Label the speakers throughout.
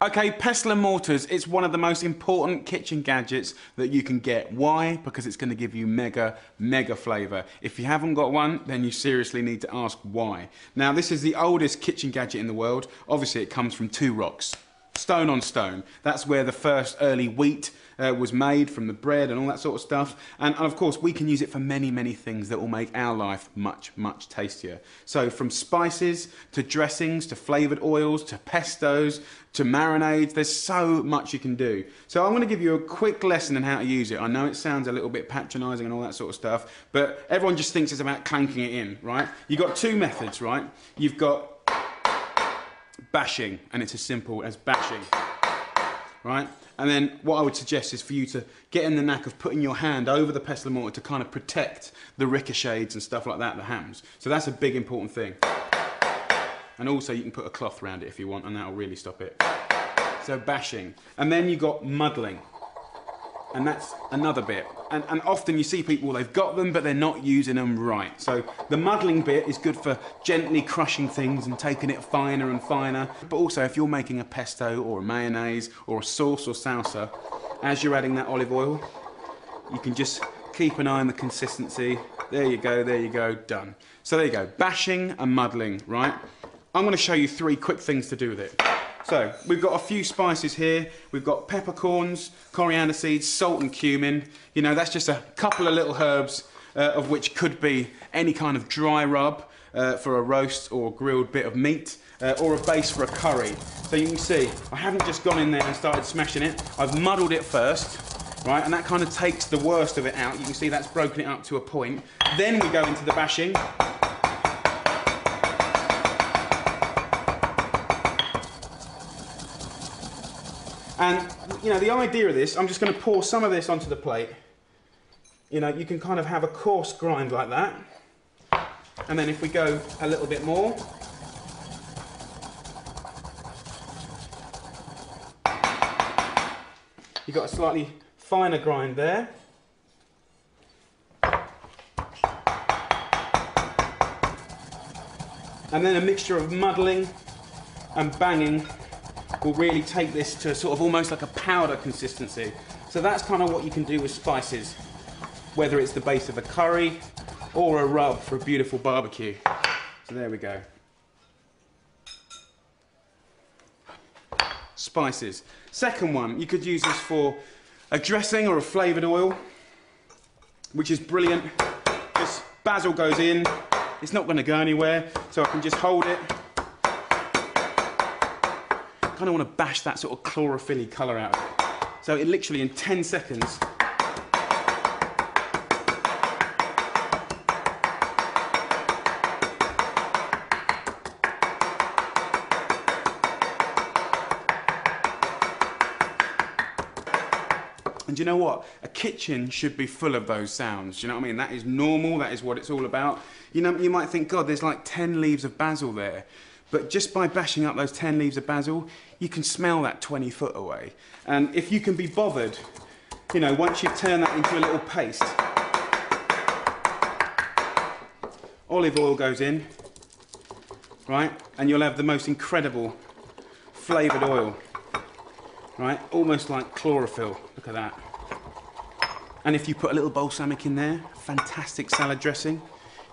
Speaker 1: Okay, pestle and mortars, it's one of the most important kitchen gadgets that you can get. Why? Because it's going to give you mega flavour. If you haven't got one, then you seriously need to ask why. Now, this is the oldest kitchen gadget in the world. Obviously, it comes from two rocks, stone on stone. That's where the first early wheat was made, from the bread and all that sort of stuff. And of course, we can use it for many things that will make our life much tastier. So from spices, to dressings, to flavoured oils, to pestos, to marinades, there's so much you can do. So I'm going to give you a quick lesson on how to use it. I know it sounds a little bit patronising and all that sort of stuff, but everyone just thinks it's about clanking it in, right? You've got two methods, right? You've got bashing, and it's as simple as bashing, right? And then what I would suggest is for you to get in the knack of putting your hand over the pestle and mortar to kind of protect the ricochets and stuff like that, the hams. So that's a big important thing. And also you can put a cloth around it if you want, and that'll really stop it. So bashing. And then you got muddling. And that's another bit. And often you see people, they've got them, but they're not using them right. So the muddling bit is good for gently crushing things and taking it finer and finer. But also if you're making a pesto or a mayonnaise or a sauce or salsa, as you're adding that olive oil, you can just keep an eye on the consistency. There you go, done. So there you go, bashing and muddling, right? I'm going to show you 3 quick things to do with it. So, we've got a few spices here. We've got peppercorns, coriander seeds, salt and cumin. You know, that's just a couple of little herbs, of which could be any kind of dry rub for a roast or grilled bit of meat, or a base for a curry. So you can see, I haven't just gone in there and started smashing it. I've muddled it first, right? And that kind of takes the worst of it out. You can see that's broken it up to a point. Then we go into the bashing. And, you know, the idea of this, I'm just going to pour some of this onto the plate. You know, you can kind of have a coarse grind like that. And then if we go a little bit more. You've got a slightly finer grind there. And then a mixture of muddling and banging will really take this to sort of almost like a powder consistency. So that's kind of what you can do with spices, whether it's the base of a curry or a rub for a beautiful barbecue. So there we go. Spices. Second one, you could use this for a dressing or a flavoured oil, which is brilliant. Just basil goes in, it's not going to go anywhere, so I can just hold it. I kind of want to bash that sort of chlorophyll-y colour out of it. So it literally in 10 seconds. And do you know what? A kitchen should be full of those sounds. Do you know what I mean? That is normal, that is what it's all about. You know, you might think, God, there's like 10 leaves of basil there. But just by bashing up those 10 leaves of basil, you can smell that 20 foot away. And if you can be bothered, you know, once you've turned that into a little paste, olive oil goes in, right? And you'll have the most incredible flavoured oil, right? Almost like chlorophyll, look at that. And if you put a little balsamic in there, fantastic salad dressing.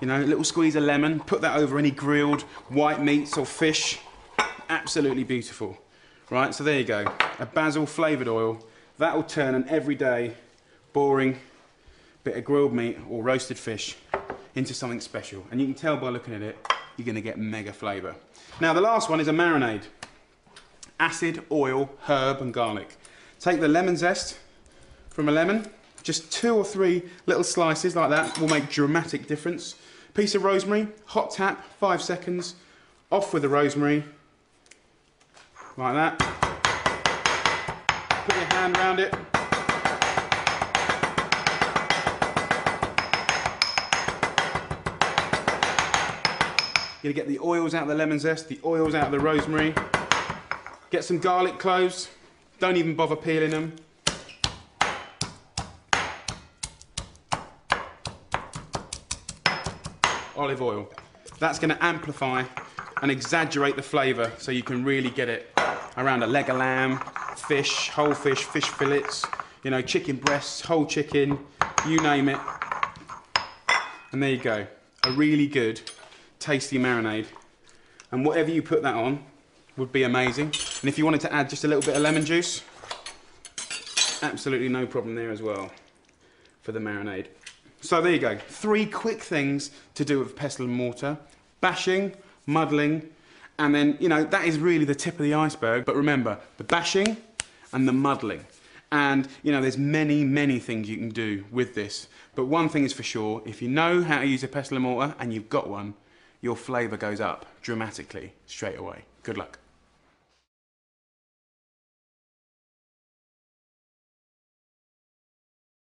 Speaker 1: You know, a little squeeze of lemon, put that over any grilled white meats or fish. Absolutely beautiful. Right, so there you go. A basil flavoured oil. That will turn an everyday, boring bit of grilled meat or roasted fish into something special. And you can tell by looking at it, you're going to get mega flavour. Now the last one is a marinade. Acid, oil, herb and garlic. Take the lemon zest from a lemon. Just 2 or 3 little slices like that will make dramatic difference. Piece of rosemary, hot tap, 5 seconds, off with the rosemary, like that. Put your hand around it. You're gonna get the oils out of the lemon zest, the oils out of the rosemary. Get some garlic cloves, don't even bother peeling them. Olive oil. That's going to amplify and exaggerate the flavour so you can really get it around a leg of lamb, fish, whole fish, fish fillets, you know, chicken breasts, whole chicken, you name it. And there you go, a really good, tasty marinade. And whatever you put that on would be amazing. And if you wanted to add just a little bit of lemon juice, absolutely no problem there as well for the marinade. So there you go, 3 quick things to do with pestle and mortar: bashing, muddling, and then, you know, that is really the tip of the iceberg. But remember, the bashing and the muddling. And, you know, there's many, many things you can do with this. But one thing is for sure, if you know how to use a pestle and mortar, and you've got one, your flavour goes up dramatically straight away. Good luck.